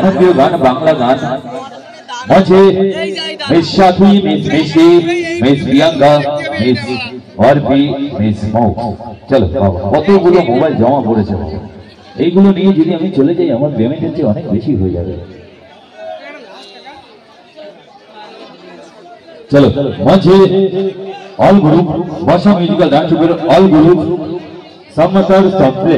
জনপ্রিয় গান বাংলা গান মঞ্চে miss Sathi, miss Mishi, miss Priyanka, miss Arpi, miss Mou. চলো কতগুলো মোবাইল জমা পড়েছে, এইগুলো নিয়ে যদি আমি চলে যাই আমার পেমেন্টের চেয়ে অনেক বেশি হয়ে যাবে। চলো মঞ্চে অল গ্রুপ বর্ষা মিউজিক্যাল ডান্স গ্রুপের অল গ্রুপ সম্মতার সফরে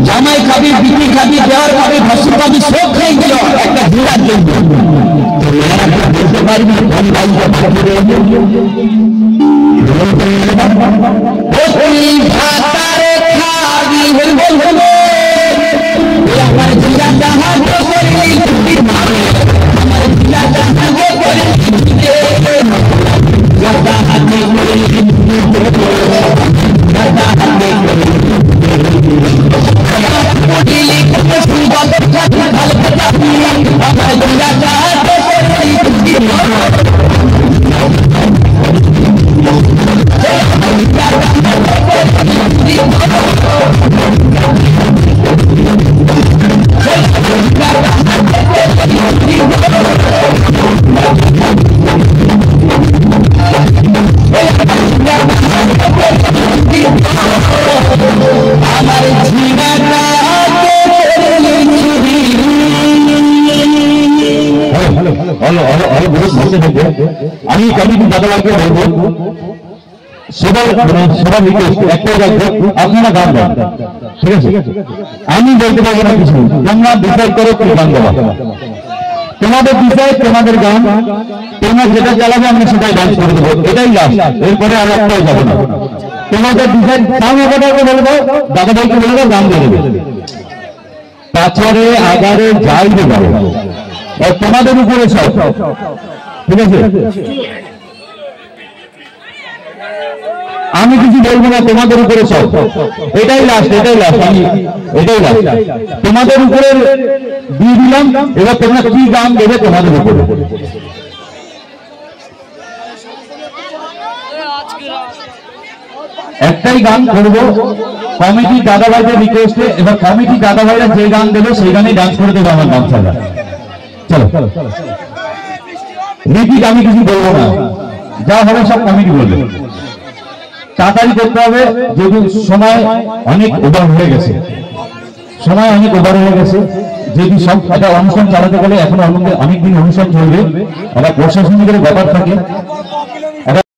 জামাই খাবি, বিক্রি খাবি, দেওয়ার খাবি, ভাসুর খাবি, সব খাই গেল একটা ঘোড়ার জন্য। বলতে পারবি আমার জিলা জাহাজ আমি কমিটি দাদাকে বলবো সবাই রিকোয়েস্ট একটা আপনারা গান গান, ঠিক আছে? আমি বলতে পারবো না কিছু, তোমরা ডিসাইড করো কি গান গাওয়া, তোমাদের ডিসাইড, তোমাদের গান, তোমরা যেটা চালাবে আমরা সেটাই ডান্স করে দেবো, এটাই লাস্ট, এরপরে আর একটাও যাবো না। তোমাদের ডিসাইড, সামনে কথাকে বলবো, দাদা ভাইকে বলবো গান দিয়ে দেবে, তাছাড়ে আগারে যাই দেবো তোমাদের উপরে সব, ঠিক আছে? আমি কিছু বলবো না, তোমাদের উপরে সব। এটাই লাস্ট, আমি এটাই লাস্ট তোমাদের উপরে দিয়ে দিলাম। এবার তোমরা কি গান দেবে তোমাদের উপরে। একটাই গান করবো কমিটি দাদা ভাইদের রিকোয়েস্টে। এবার কমিটি দাদা ভাইরা যে গান দেবে সেই গানেই ডান্স করে দেবে আমার গামছাটা। চলো রিপিট, আমি কিছু বলবো না, যা হবে সব কমিটি বলবে। তাড়াতাড়ি করতে হবে, যেহেতু সময় অনেক ওভার হয়ে গেছে, যেহেতু সব একটা অনুষ্ঠান চালাতে গেলে এখন অনেকদিন অনুষ্ঠান চলবে, একটা প্রশাসনিকের ব্যাপার থাকে।